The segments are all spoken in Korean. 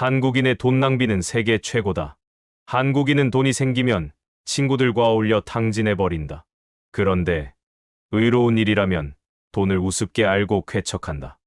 한국인의 돈 낭비는 세계 최고다. 한국인은 돈이 생기면 친구들과 어울려 탕진해버린다. 그런데 의로운 일이라면 돈을 우습게 알고 쾌척한다.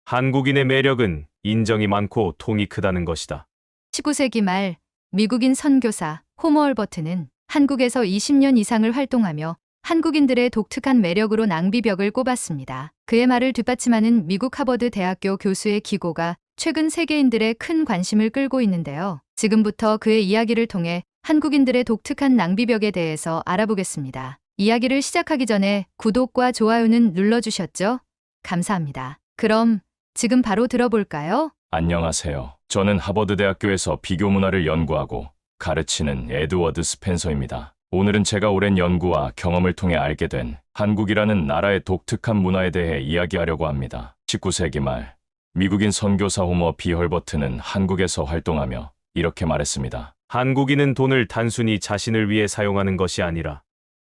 한국인의 매력은 인정이 많고 통이 크다는 것이다. 19세기 말 미국인 선교사 호머 얼버트는 한국에서 20년 이상을 활동하며 한국인들의 독특한 매력으로 낭비벽을 꼽았습니다. 그의 말을 뒷받침하는 미국 하버드 대학교 교수의 기고가 최근 세계인들의 큰 관심을 끌고 있는데요. 지금부터 그의 이야기를 통해 한국인들의 독특한 낭비벽에 대해서 알아보겠습니다. 이야기를 시작하기 전에 구독과 좋아요는 눌러주셨죠? 감사합니다. 그럼 지금 바로 들어볼까요? 안녕하세요. 저는 하버드 대학교에서 비교 문화를 연구하고 가르치는 에드워드 스펜서입니다. 오늘은 제가 오랜 연구와 경험을 통해 알게 된 한국이라는 나라의 독특한 문화에 대해 이야기하려고 합니다. 19세기 말 미국인 선교사 호머 B 헐버트는 한국에서 활동하며 이렇게 말했습니다. 한국인은 돈을 단순히 자신을 위해 사용하는 것이 아니라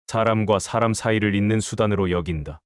사람과 사람 사이를 잇는 수단으로 여긴다.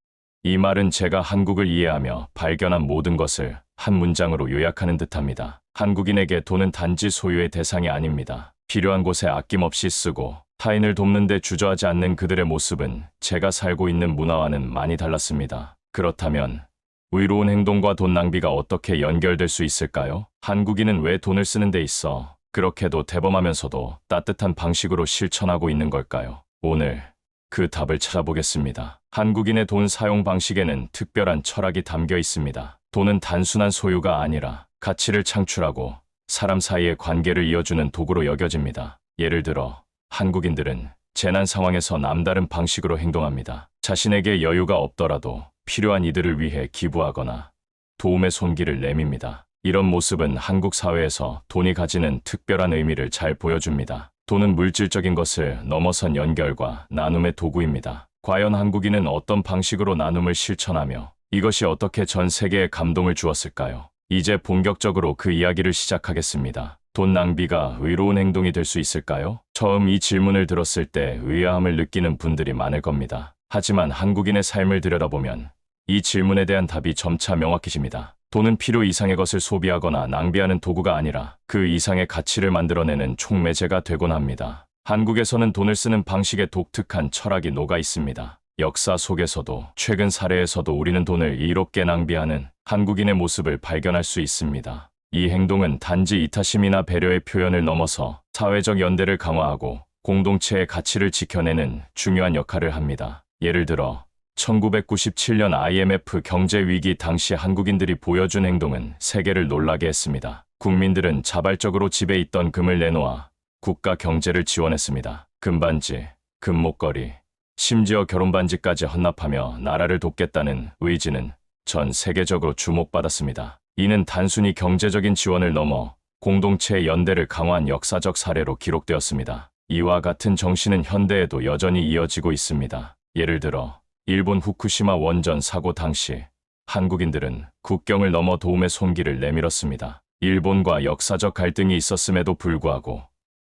이 말은 제가 한국을 이해하며 발견한 모든 것을 한 문장으로 요약하는 듯합니다. 한국인에게 돈은 단지 소유의 대상이 아닙니다. 필요한 곳에 아낌없이 쓰고 타인을 돕는 데 주저하지 않는 그들의 모습은 제가 살고 있는 문화와는 많이 달랐습니다. 그렇다면 의로운 행동과 돈 낭비가 어떻게 연결될 수 있을까요? 한국인은 왜 돈을 쓰는 데 있어 그렇게도 대범하면서도 따뜻한 방식으로 실천하고 있는 걸까요? 오늘 그 답을 찾아보겠습니다. 한국인의 돈 사용 방식에는 특별한 철학이 담겨 있습니다. 돈은 단순한 소유가 아니라 가치를 창출하고 사람 사이의 관계를 이어주는 도구로 여겨집니다. 예를 들어 한국인들은 재난 상황에서 남다른 방식으로 행동합니다. 자신에게 여유가 없더라도 필요한 이들을 위해 기부하거나 도움의 손길을 내밉니다. 이런 모습은 한국 사회에서 돈이 가지는 특별한 의미를 잘 보여줍니다. 돈은 물질적인 것을 넘어선 연결과 나눔의 도구입니다. 과연 한국인은 어떤 방식으로 나눔을 실천하며 이것이 어떻게 전 세계에 감동을 주었을까요? 이제 본격적으로 그 이야기를 시작하겠습니다. 돈 낭비가 의로운 행동이 될 수 있을까요? 처음 이 질문을 들었을 때 의아함을 느끼는 분들이 많을 겁니다. 하지만 한국인의 삶을 들여다보면 이 질문에 대한 답이 점차 명확해집니다. 돈은 필요 이상의 것을 소비하거나 낭비하는 도구가 아니라 그 이상의 가치를 만들어내는 촉매제가 되곤 합니다. 한국에서는 돈을 쓰는 방식에 독특한 철학이 녹아 있습니다. 역사 속에서도 최근 사례에서도 우리는 돈을 이롭게 낭비하는 한국인의 모습을 발견할 수 있습니다. 이 행동은 단지 이타심이나 배려의 표현을 넘어서 사회적 연대를 강화하고 공동체의 가치를 지켜내는 중요한 역할을 합니다. 예를 들어 1997년 IMF 경제위기 당시 한국인들이 보여준 행동은 세계를 놀라게 했습니다. 국민들은 자발적으로 집에 있던 금을 내놓아 국가 경제를 지원했습니다. 금반지, 금목걸이, 심지어 결혼반지까지 헌납하며 나라를 돕겠다는 의지는 전 세계적으로 주목받았습니다. 이는 단순히 경제적인 지원을 넘어 공동체의 연대를 강화한 역사적 사례로 기록되었습니다. 이와 같은 정신은 현대에도 여전히 이어지고 있습니다. 예를 들어 일본 후쿠시마 원전 사고 당시 한국인들은 국경을 넘어 도움의 손길을 내밀었습니다. 일본과 역사적 갈등이 있었음에도 불구하고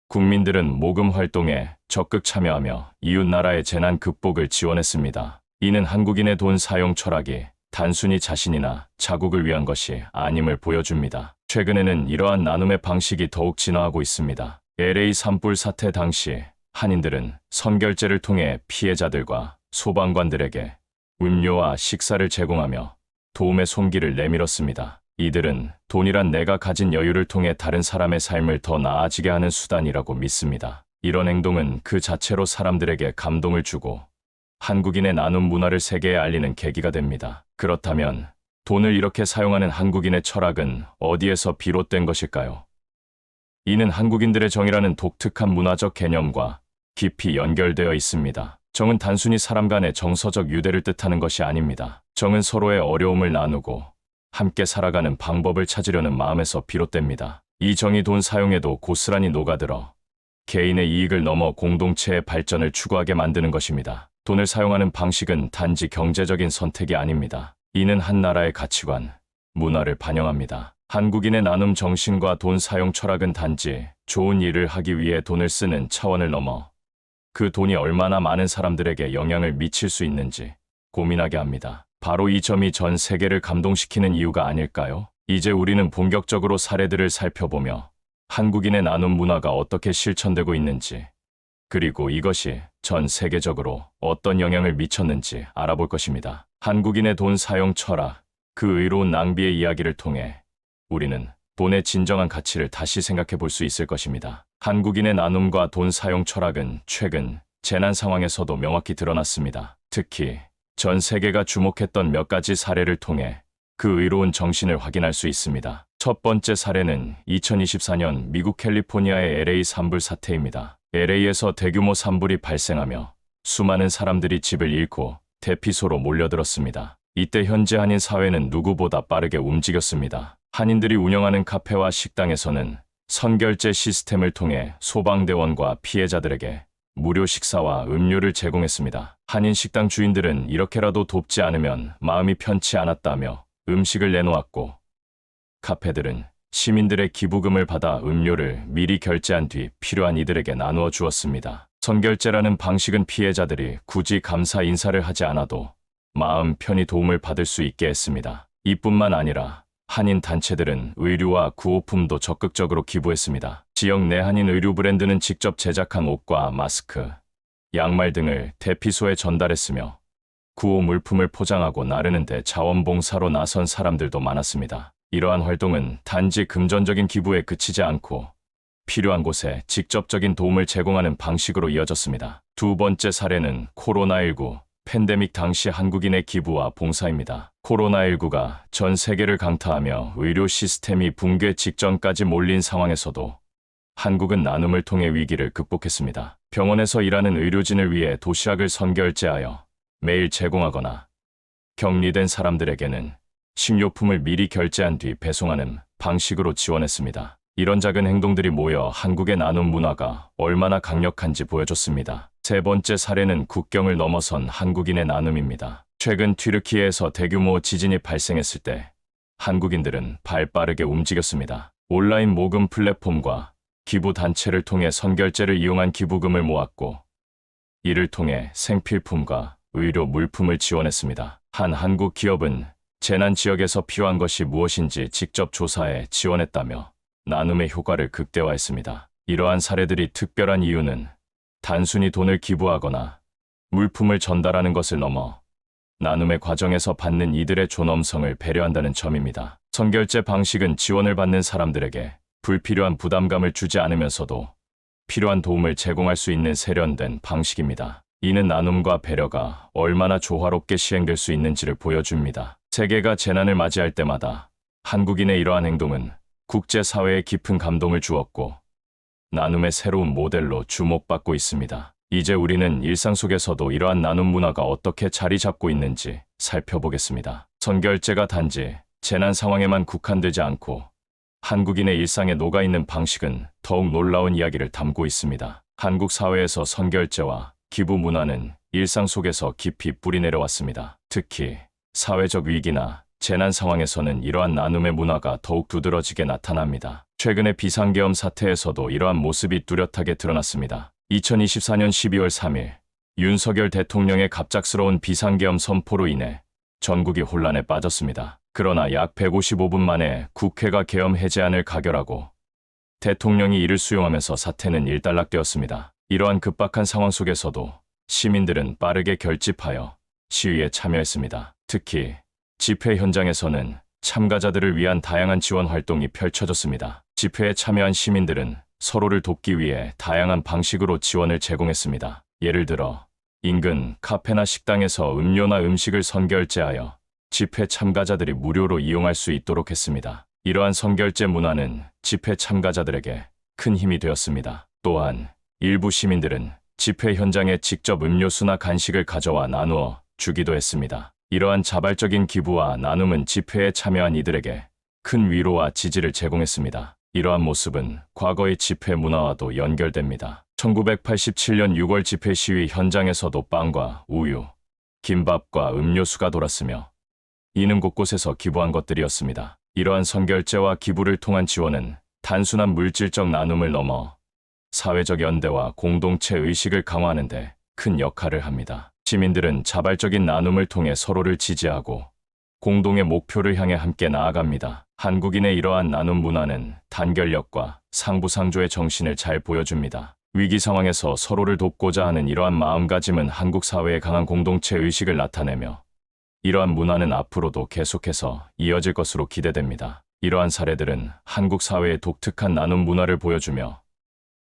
국민들은 모금 활동에 적극 참여하며 이웃 나라의 재난 극복을 지원했습니다. 이는 한국인의 돈 사용 철학이 단순히 자신이나 자국을 위한 것이 아님을 보여줍니다. 최근에는 이러한 나눔의 방식이 더욱 진화하고 있습니다. LA 산불 사태 당시 한인들은 선결제를 통해 피해자들과 소방관들에게 음료와 식사를 제공하며 도움의 손길을 내밀었습니다. 이들은 돈이란 내가 가진 여유를 통해 다른 사람의 삶을 더 나아지게 하는 수단이라고 믿습니다. 이런 행동은 그 자체로 사람들에게 감동을 주고 한국인의 나눔 문화를 세계에 알리는 계기가 됩니다. 그렇다면 돈을 이렇게 사용하는 한국인의 철학은 어디에서 비롯된 것일까요? 이는 한국인들의 정이라는 독특한 문화적 개념과 깊이 연결되어 있습니다. 정은 단순히 사람 간의 정서적 유대를 뜻하는 것이 아닙니다. 정은 서로의 어려움을 나누고 함께 살아가는 방법을 찾으려는 마음에서 비롯됩니다. 이 정이 돈 사용에도 고스란히 녹아들어 개인의 이익을 넘어 공동체의 발전을 추구하게 만드는 것입니다. 돈을 사용하는 방식은 단지 경제적인 선택이 아닙니다. 이는 한 나라의 가치관, 문화를 반영합니다. 한국인의 나눔 정신과 돈 사용 철학은 단지 좋은 일을 하기 위해 돈을 쓰는 차원을 넘어 그 돈이 얼마나 많은 사람들에게 영향을 미칠 수 있는지 고민하게 합니다. 바로 이 점이 전 세계를 감동시키는 이유가 아닐까요? 이제 우리는 본격적으로 사례들을 살펴보며 한국인의 나눔 문화가 어떻게 실천되고 있는지, 그리고 이것이 전 세계적으로 어떤 영향을 미쳤는지 알아볼 것입니다. 한국인의 돈 사용 철학, 그 의로운 낭비의 이야기를 통해 우리는 돈의 진정한 가치를 다시 생각해 볼 수 있을 것입니다. 한국인의 나눔과 돈 사용 철학은 최근 재난 상황에서도 명확히 드러났습니다. 특히 전 세계가 주목했던 몇 가지 사례를 통해 그 의로운 정신을 확인할 수 있습니다. 첫 번째 사례는 2024년 미국 캘리포니아의 LA 산불 사태입니다. LA에서 대규모 산불이 발생하며 수많은 사람들이 집을 잃고 대피소로 몰려들었습니다. 이때 현지 한인 사회는 누구보다 빠르게 움직였습니다. 한인들이 운영하는 카페와 식당에서는 선결제 시스템을 통해 소방대원과 피해자들에게 무료 식사와 음료를 제공했습니다. 한인 식당 주인들은 이렇게라도 돕지 않으면 마음이 편치 않았다며 음식을 내놓았고, 카페들은 시민들의 기부금을 받아 음료를 미리 결제한 뒤 필요한 이들에게 나누어 주었습니다. 선결제라는 방식은 피해자들이 굳이 감사 인사를 하지 않아도 마음 편히 도움을 받을 수 있게 했습니다. 이뿐만 아니라 한인 단체들은 의류와 구호품도 적극적으로 기부했습니다. 지역 내 한인 의류 브랜드는 직접 제작한 옷과 마스크, 양말 등을 대피소에 전달했으며 구호 물품을 포장하고 나르는데 자원봉사로 나선 사람들도 많았습니다. 이러한 활동은 단지 금전적인 기부에 그치지 않고 필요한 곳에 직접적인 도움을 제공하는 방식으로 이어졌습니다. 두 번째 사례는 코로나19 팬데믹 당시 한국인의 기부와 봉사입니다. 코로나19가 전 세계를 강타하며 의료 시스템이 붕괴 직전까지 몰린 상황에서도 한국은 나눔을 통해 위기를 극복했습니다. 병원에서 일하는 의료진을 위해 도시락을 선결제하여 매일 제공하거나 격리된 사람들에게는 식료품을 미리 결제한 뒤 배송하는 방식으로 지원했습니다. 이런 작은 행동들이 모여 한국의 나눔 문화가 얼마나 강력한지 보여줬습니다. 세 번째 사례는 국경을 넘어선 한국인의 나눔입니다. 최근 튀르키예에서 대규모 지진이 발생했을 때 한국인들은 발빠르게 움직였습니다. 온라인 모금 플랫폼과 기부 단체를 통해 선결제를 이용한 기부금을 모았고, 이를 통해 생필품과 의료 물품을 지원했습니다. 한 한국 기업은 재난 지역에서 필요한 것이 무엇인지 직접 조사해 지원했다며 나눔의 효과를 극대화했습니다. 이러한 사례들이 특별한 이유는 단순히 돈을 기부하거나 물품을 전달하는 것을 넘어 나눔의 과정에서 받는 이들의 존엄성을 배려한다는 점입니다. 선결제 방식은 지원을 받는 사람들에게 불필요한 부담감을 주지 않으면서도 필요한 도움을 제공할 수 있는 세련된 방식입니다. 이는 나눔과 배려가 얼마나 조화롭게 시행될 수 있는지를 보여줍니다. 세계가 재난을 맞이할 때마다 한국인의 이러한 행동은 국제사회에 깊은 감동을 주었고, 나눔의 새로운 모델로 주목받고 있습니다. 이제 우리는 일상 속에서도 이러한 나눔 문화가 어떻게 자리 잡고 있는지 살펴보겠습니다. 선결제가 단지 재난 상황에만 국한되지 않고 한국인의 일상에 녹아있는 방식은 더욱 놀라운 이야기를 담고 있습니다. 한국 사회에서 선결제와 기부 문화는 일상 속에서 깊이 뿌리내려왔습니다. 특히 사회적 위기나 재난 상황에서는 이러한 나눔의 문화가 더욱 두드러지게 나타납니다. 최근의 비상계엄 사태에서도 이러한 모습이 뚜렷하게 드러났습니다. 2024년 12월 3일 윤석열 대통령의 갑작스러운 비상계엄 선포로 인해 전국이 혼란에 빠졌습니다. 그러나 약 155분 만에 국회가 계엄 해제안을 가결하고 대통령이 이를 수용하면서 사태는 일단락되었습니다. 이러한 급박한 상황 속에서도 시민들은 빠르게 결집하여 시위에 참여했습니다. 특히 집회 현장에서는 참가자들을 위한 다양한 지원 활동이 펼쳐졌습니다. 집회에 참여한 시민들은 서로를 돕기 위해 다양한 방식으로 지원을 제공했습니다. 예를 들어 인근 카페나 식당에서 음료나 음식을 선결제하여 집회 참가자들이 무료로 이용할 수 있도록 했습니다. 이러한 선결제 문화는 집회 참가자들에게 큰 힘이 되었습니다. 또한 일부 시민들은 집회 현장에 직접 음료수나 간식을 가져와 나누어 주기도 했습니다. 이러한 자발적인 기부와 나눔은 집회에 참여한 이들에게 큰 위로와 지지를 제공했습니다. 이러한 모습은 과거의 집회 문화와도 연결됩니다. 1987년 6월 집회 시위 현장에서도 빵과 우유, 김밥과 음료수가 돌았으며 이는 곳곳에서 기부한 것들이었습니다. 이러한 선결제와 기부를 통한 지원은 단순한 물질적 나눔을 넘어 사회적 연대와 공동체 의식을 강화하는 데 큰 역할을 합니다. 시민들은 자발적인 나눔을 통해 서로를 지지하고 공동의 목표를 향해 함께 나아갑니다. 한국인의 이러한 나눔 문화는 단결력과 상부상조의 정신을 잘 보여줍니다. 위기 상황에서 서로를 돕고자 하는 이러한 마음가짐은 한국 사회의 강한 공동체 의식을 나타내며 이러한 문화는 앞으로도 계속해서 이어질 것으로 기대됩니다. 이러한 사례들은 한국 사회의 독특한 나눔 문화를 보여주며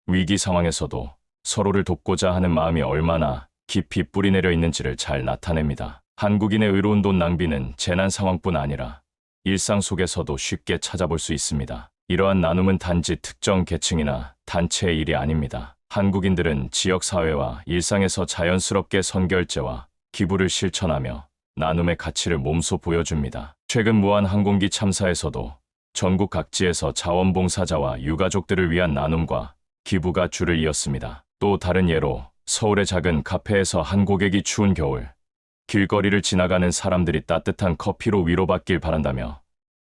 위기 상황에서도 서로를 돕고자 하는 마음이 얼마나 깊이 뿌리내려 있는지를 잘 나타냅니다. 한국인의 의로운 돈 낭비는 재난 상황뿐 아니라 일상 속에서도 쉽게 찾아볼 수 있습니다. 이러한 나눔은 단지 특정 계층이나 단체의 일이 아닙니다. 한국인들은 지역사회와 일상에서 자연스럽게 선결제와 기부를 실천하며 나눔의 가치를 몸소 보여줍니다. 최근 무한항공기 참사에서도 전국 각지에서 자원봉사자와 유가족들을 위한 나눔과 기부가 줄을 이었습니다. 또 다른 예로 서울의 작은 카페에서 한 고객이 추운 겨울 길거리를 지나가는 사람들이 따뜻한 커피로 위로받길 바란다며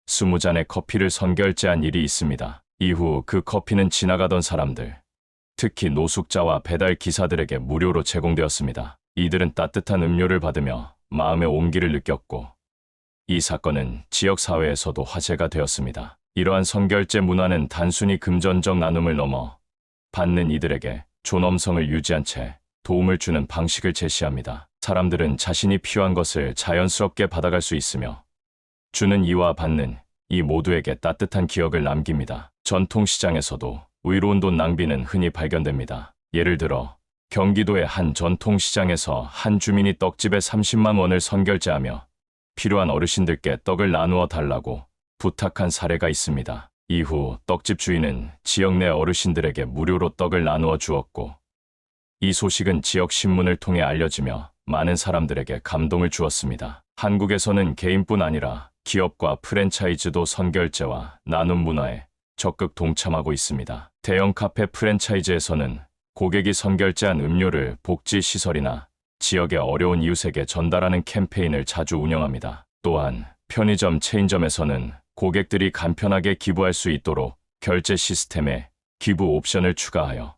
20잔의 커피를 선결제한 일이 있습니다. 이후 그 커피는 지나가던 사람들, 특히 노숙자와 배달 기사들에게 무료로 제공되었습니다. 이들은 따뜻한 음료를 받으며 마음의 온기를 느꼈고 이 사건은 지역사회에서도 화제가 되었습니다. 이러한 선결제 문화는 단순히 금전적 나눔을 넘어 받는 이들에게 존엄성을 유지한 채 도움을 주는 방식을 제시합니다. 사람들은 자신이 필요한 것을 자연스럽게 받아갈 수 있으며 주는 이와 받는 이 모두에게 따뜻한 기억을 남깁니다. 전통시장에서도 의로운 돈 낭비는 흔히 발견됩니다. 예를 들어 경기도의 한 전통시장에서 한 주민이 떡집에 30만 원을 선결제하며 필요한 어르신들께 떡을 나누어 달라고 부탁한 사례가 있습니다. 이후 떡집 주인은 지역 내 어르신들에게 무료로 떡을 나누어 주었고 이 소식은 지역 신문을 통해 알려지며 많은 사람들에게 감동을 주었습니다. 한국에서는 개인뿐 아니라 기업과 프랜차이즈도 선결제와 나눔 문화에 적극 동참하고 있습니다. 대형 카페 프랜차이즈에서는 고객이 선결제한 음료를 복지시설이나 지역의 어려운 이웃에게 전달하는 캠페인을 자주 운영합니다. 또한 편의점 체인점에서는 고객들이 간편하게 기부할 수 있도록 결제 시스템에 기부 옵션을 추가하여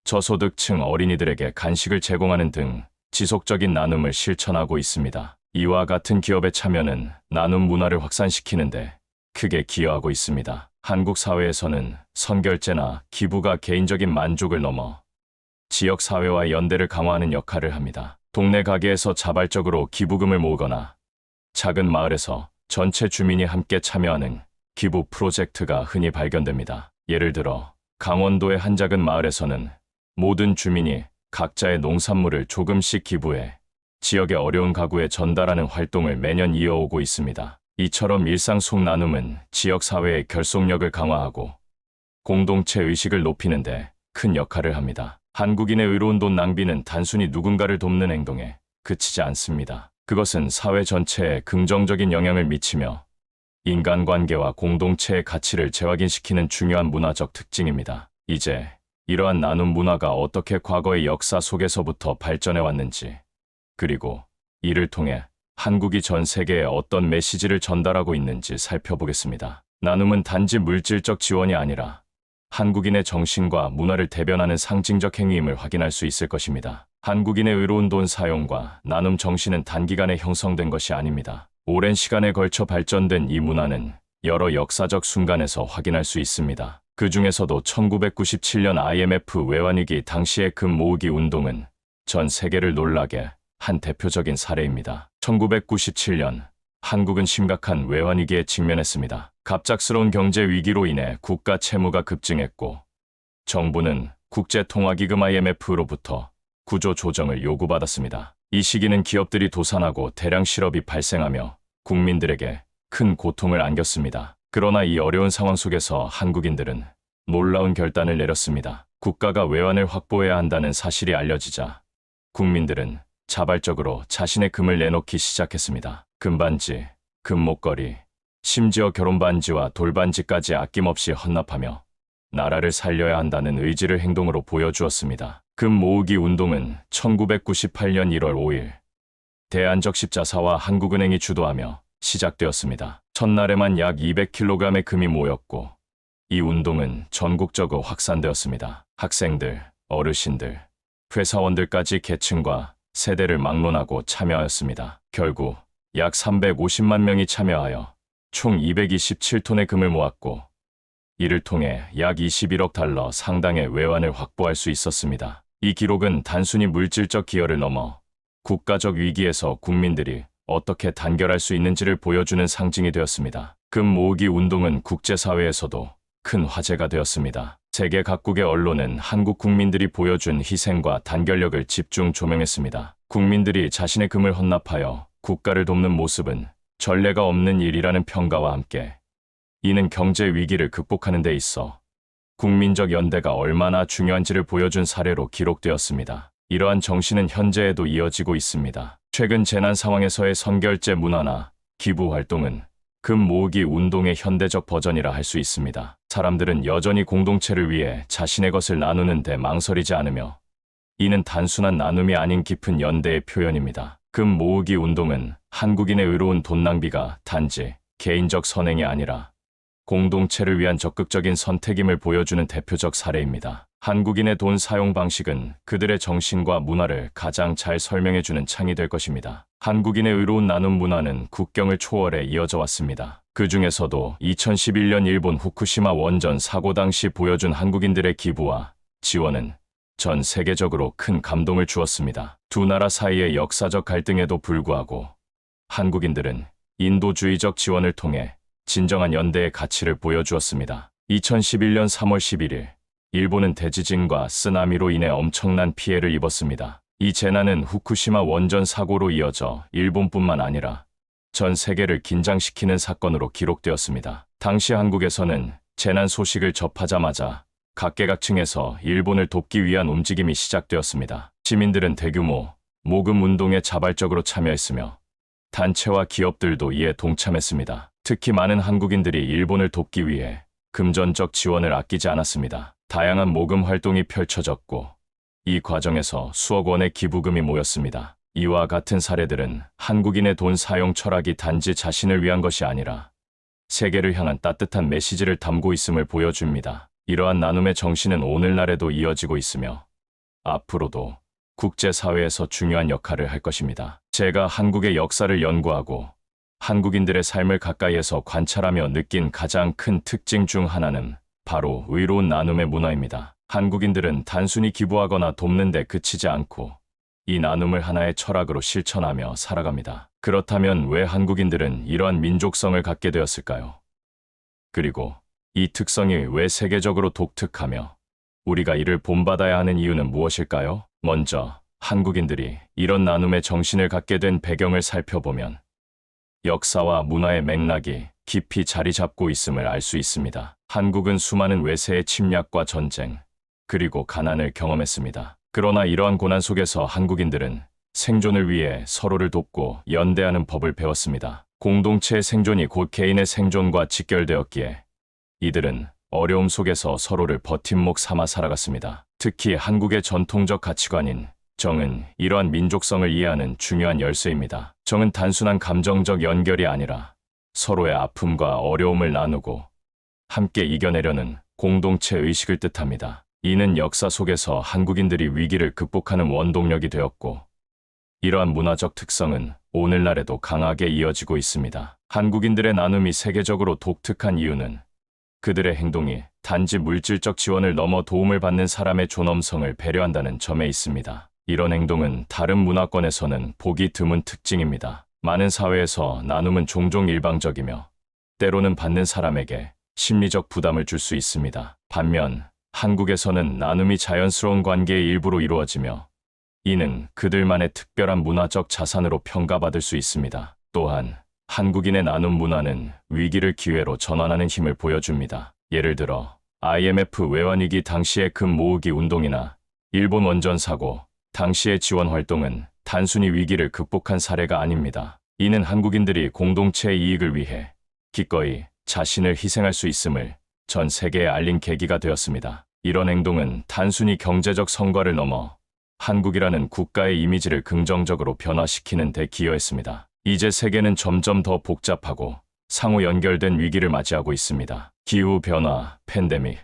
저소득층 어린이들에게 간식을 제공하는 등 지속적인 나눔을 실천하고 있습니다. 이와 같은 기업의 참여는 나눔 문화를 확산시키는데 크게 기여하고 있습니다. 한국 사회에서는 선결제나 기부가 개인적인 만족을 넘어 지역 사회와 연대를 강화하는 역할을 합니다. 동네 가게에서 자발적으로 기부금을 모으거나 작은 마을에서 전체 주민이 함께 참여하는 기부 프로젝트가 흔히 발견됩니다. 예를 들어 강원도의 한 작은 마을에서는 모든 주민이 각자의 농산물을 조금씩 기부해 지역의 어려운 가구에 전달하는 활동을 매년 이어오고 있습니다. 이처럼 일상 속 나눔은 지역 사회의 결속력을 강화하고 공동체 의식을 높이는 데 큰 역할을 합니다. 한국인의 의로운 돈 낭비는 단순히 누군가를 돕는 행동에 그치지 않습니다. 그것은 사회 전체에 긍정적인 영향을 미치며 인간관계와 공동체의 가치를 재확인시키는 중요한 문화적 특징입니다. 이제 이러한 나눔 문화가 어떻게 과거의 역사 속에서부터 발전해 왔는지, 그리고 이를 통해 한국이 전 세계에 어떤 메시지를 전달하고 있는지 살펴보겠습니다. 나눔은 단지 물질적 지원이 아니라 한국인의 정신과 문화를 대변하는 상징적 행위임을 확인할 수 있을 것입니다. 한국인의 의로운 돈 사용과 나눔 정신은 단기간에 형성된 것이 아닙니다. 오랜 시간에 걸쳐 발전된 이 문화는 여러 역사적 순간에서 확인할 수 있습니다. 그 중에서도 1997년 IMF 외환위기 당시의 금 모으기 운동은 전 세계를 놀라게 한 대표적인 사례입니다. 1997년 한국은 심각한 외환위기에 직면했습니다. 갑작스러운 경제 위기로 인해 국가 채무가 급증했고 정부는 국제통화기금 IMF로부터 구조 조정을 요구받았습니다. 이 시기는 기업들이 도산하고 대량 실업이 발생하며 국민들에게 큰 고통을 안겼습니다. 그러나 이 어려운 상황 속에서 한국인들은 놀라운 결단을 내렸습니다. 국가가 외환을 확보해야 한다는 사실이 알려지자 국민들은 자발적으로 자신의 금을 내놓기 시작했습니다. 금반지, 금목걸이, 심지어 결혼반지와 돌반지까지 아낌없이 헌납하며 나라를 살려야 한다는 의지를 행동으로 보여주었습니다. 금 모으기 운동은 1998년 1월 5일 대한적십자사와 한국은행이 주도하며 시작되었습니다. 첫날에만 약 200kg의 금이 모였고 이 운동은 전국적으로 확산되었습니다. 학생들, 어르신들, 회사원들까지 계층과 세대를 막론하고 참여하였습니다. 결국 약 350만 명이 참여하여 총 227톤의 금을 모았고 이를 통해 약 21억 달러 상당의 외환을 확보할 수 있었습니다. 이 기록은 단순히 물질적 기여를 넘어 국가적 위기에서 국민들이 어떻게 단결할 수 있는지를 보여주는 상징이 되었습니다. 금 모으기 운동은 국제사회에서도 큰 화제가 되었습니다. 세계 각국의 언론은 한국 국민들이 보여준 희생과 단결력을 집중 조명했습니다. 국민들이 자신의 금을 헌납하여 국가를 돕는 모습은 전례가 없는 일이라는 평가와 함께 이는 경제 위기를 극복하는 데 있어 국민적 연대가 얼마나 중요한지를 보여준 사례로 기록되었습니다. 이러한 정신은 현재에도 이어지고 있습니다. 최근 재난 상황에서의 선결제 문화나 기부 활동은 금 모으기 운동의 현대적 버전이라 할 수 있습니다. 사람들은 여전히 공동체를 위해 자신의 것을 나누는 데 망설이지 않으며 이는 단순한 나눔이 아닌 깊은 연대의 표현입니다. 금 모으기 운동은 한국인의 의로운 돈 낭비가 단지 개인적 선행이 아니라 공동체를 위한 적극적인 선택임을 보여주는 대표적 사례입니다. 한국인의 돈 사용 방식은 그들의 정신과 문화를 가장 잘 설명해주는 창이 될 것입니다. 한국인의 의로운 나눔 문화는 국경을 초월해 이어져 왔습니다. 그 중에서도 2011년 일본 후쿠시마 원전 사고 당시 보여준 한국인들의 기부와 지원은 전 세계적으로 큰 감동을 주었습니다. 두 나라 사이의 역사적 갈등에도 불구하고 한국인들은 인도주의적 지원을 통해 진정한 연대의 가치를 보여주었습니다. 2011년 3월 11일, 일본은 대지진과 쓰나미로 인해 엄청난 피해를 입었습니다. 이 재난은 후쿠시마 원전 사고로 이어져 일본뿐만 아니라 전 세계를 긴장시키는 사건으로 기록되었습니다. 당시 한국에서는 재난 소식을 접하자마자 각계각층에서 일본을 돕기 위한 움직임이 시작되었습니다. 시민들은 대규모 모금 운동에 자발적으로 참여했으며 단체와 기업들도 이에 동참했습니다. 특히 많은 한국인들이 일본을 돕기 위해 금전적 지원을 아끼지 않았습니다. 다양한 모금 활동이 펼쳐졌고 이 과정에서 수억 원의 기부금이 모였습니다. 이와 같은 사례들은 한국인의 돈 사용 철학이 단지 자신을 위한 것이 아니라 세계를 향한 따뜻한 메시지를 담고 있음을 보여줍니다. 이러한 나눔의 정신은 오늘날에도 이어지고 있으며 앞으로도 국제사회에서 중요한 역할을 할 것입니다. 제가 한국의 역사를 연구하고 한국인들의 삶을 가까이에서 관찰하며 느낀 가장 큰 특징 중 하나는 바로 의로운 나눔의 문화입니다. 한국인들은 단순히 기부하거나 돕는 데 그치지 않고 이 나눔을 하나의 철학으로 실천하며 살아갑니다. 그렇다면 왜 한국인들은 이러한 민족성을 갖게 되었을까요? 그리고 이 특성이 왜 세계적으로 독특하며 우리가 이를 본받아야 하는 이유는 무엇일까요? 먼저 한국인들이 이런 나눔의 정신을 갖게 된 배경을 살펴보면 역사와 문화의 맥락이 깊이 자리 잡고 있음을 알 수 있습니다. 한국은 수많은 외세의 침략과 전쟁, 그리고 가난을 경험했습니다. 그러나 이러한 고난 속에서 한국인들은 생존을 위해 서로를 돕고 연대하는 법을 배웠습니다. 공동체의 생존이 곧 개인의 생존과 직결되었기에 이들은 어려움 속에서 서로를 버팀목 삼아 살아갔습니다. 특히 한국의 전통적 가치관인 정은 이러한 민족성을 이해하는 중요한 열쇠입니다. 정은 단순한 감정적 연결이 아니라 서로의 아픔과 어려움을 나누고 함께 이겨내려는 공동체 의식을 뜻합니다. 이는 역사 속에서 한국인들이 위기를 극복하는 원동력이 되었고 이러한 문화적 특성은 오늘날에도 강하게 이어지고 있습니다. 한국인들의 나눔이 세계적으로 독특한 이유는 그들의 행동이 단지 물질적 지원을 넘어 도움을 받는 사람의 존엄성을 배려한다는 점에 있습니다. 이런 행동은 다른 문화권에서는 보기 드문 특징입니다. 많은 사회에서 나눔은 종종 일방적이며 때로는 받는 사람에게 심리적 부담을 줄 수 있습니다. 반면 한국에서는 나눔이 자연스러운 관계의 일부로 이루어지며 이는 그들만의 특별한 문화적 자산으로 평가받을 수 있습니다. 또한 한국인의 나눔 문화는 위기를 기회로 전환하는 힘을 보여줍니다. 예를 들어 IMF 외환위기 당시의 금 모으기 운동이나 일본 원전 사고 당시의 지원 활동은 단순히 위기를 극복한 사례가 아닙니다. 이는 한국인들이 공동체의 이익을 위해 기꺼이 자신을 희생할 수 있음을 전 세계에 알린 계기가 되었습니다. 이런 행동은 단순히 경제적 성과를 넘어 한국이라는 국가의 이미지를 긍정적으로 변화시키는 데 기여했습니다. 이제 세계는 점점 더 복잡하고 상호 연결된 위기를 맞이하고 있습니다. 기후변화, 팬데믹,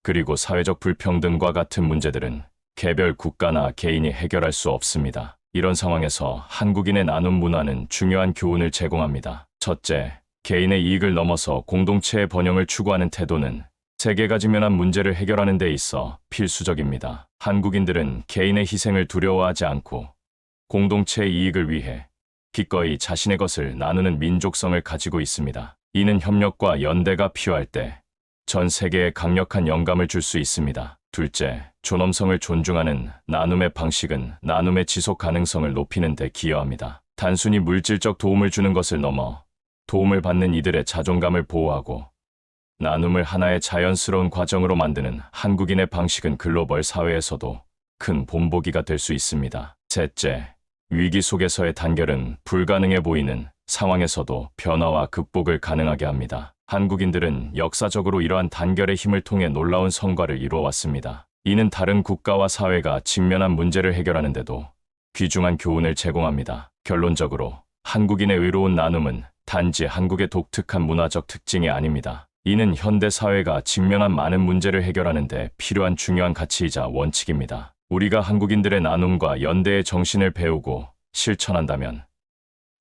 그리고 사회적 불평등과 같은 문제들은 개별 국가나 개인이 해결할 수 없습니다. 이런 상황에서 한국인의 나눔 문화는 중요한 교훈을 제공합니다. 첫째, 개인의 이익을 넘어서 공동체의 번영을 추구하는 태도는 세계가 직면한 문제를 해결하는 데 있어 필수적입니다. 한국인들은 개인의 희생을 두려워하지 않고 공동체의 이익을 위해 기꺼이 자신의 것을 나누는 민족성을 가지고 있습니다. 이는 협력과 연대가 필요할 때 전 세계에 강력한 영감을 줄 수 있습니다. 둘째, 존엄성을 존중하는 나눔의 방식은 나눔의 지속 가능성을 높이는 데 기여합니다. 단순히 물질적 도움을 주는 것을 넘어 도움을 받는 이들의 자존감을 보호하고 나눔을 하나의 자연스러운 과정으로 만드는 한국인의 방식은 글로벌 사회에서도 큰 본보기가 될 수 있습니다. 셋째, 위기 속에서의 단결은 불가능해 보이는 상황에서도 변화와 극복을 가능하게 합니다. 한국인들은 역사적으로 이러한 단결의 힘을 통해 놀라운 성과를 이루어왔습니다. 이는 다른 국가와 사회가 직면한 문제를 해결하는 데도 귀중한 교훈을 제공합니다. 결론적으로 한국인의 의로운 나눔은 단지 한국의 독특한 문화적 특징이 아닙니다. 이는 현대 사회가 직면한 많은 문제를 해결하는 데 필요한 중요한 가치이자 원칙입니다. 우리가 한국인들의 나눔과 연대의 정신을 배우고 실천한다면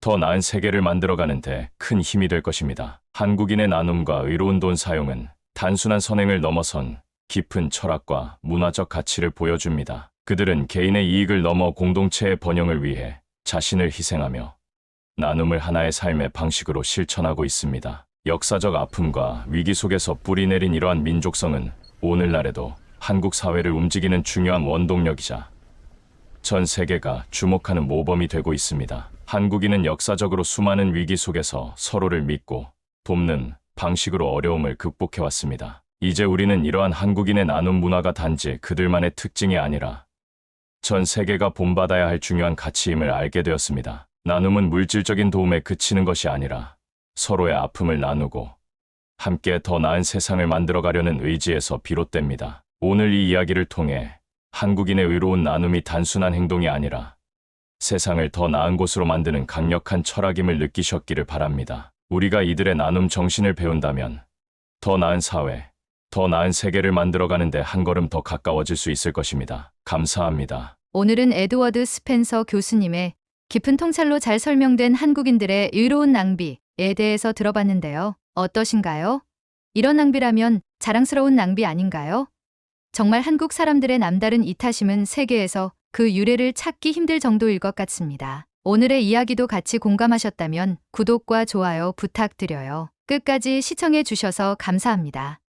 더 나은 세계를 만들어가는 데 큰 힘이 될 것입니다. 한국인의 나눔과 의로운 돈 사용은 단순한 선행을 넘어선 깊은 철학과 문화적 가치를 보여줍니다. 그들은 개인의 이익을 넘어 공동체의 번영을 위해 자신을 희생하며 나눔을 하나의 삶의 방식으로 실천하고 있습니다. 역사적 아픔과 위기 속에서 뿌리내린 이러한 민족성은 오늘날에도 한국 사회를 움직이는 중요한 원동력이자 전 세계가 주목하는 모범이 되고 있습니다. 한국인은 역사적으로 수많은 위기 속에서 서로를 믿고 돕는 방식으로 어려움을 극복해왔습니다. 이제 우리는 이러한 한국인의 나눔 문화가 단지 그들만의 특징이 아니라 전 세계가 본받아야 할 중요한 가치임을 알게 되었습니다. 나눔은 물질적인 도움에 그치는 것이 아니라 서로의 아픔을 나누고 함께 더 나은 세상을 만들어가려는 의지에서 비롯됩니다. 오늘 이 이야기를 통해 한국인의 의로운 나눔이 단순한 행동이 아니라 세상을 더 나은 곳으로 만드는 강력한 철학임을 느끼셨기를 바랍니다. 우리가 이들의 나눔 정신을 배운다면 더 나은 사회, 더 나은 세계를 만들어가는데 한 걸음 더 가까워질 수 있을 것입니다. 감사합니다. 오늘은 에드워드 스펜서 교수님의 깊은 통찰로 잘 설명된 한국인들의 의로운 낭비에 대해서 들어봤는데요. 어떠신가요? 이런 낭비라면 자랑스러운 낭비 아닌가요? 정말 한국 사람들의 남다른 이타심은 세계에서 그 유래를 찾기 힘들 정도일 것 같습니다. 오늘의 이야기도 같이 공감하셨다면 구독과 좋아요 부탁드려요. 끝까지 시청해 주셔서 감사합니다.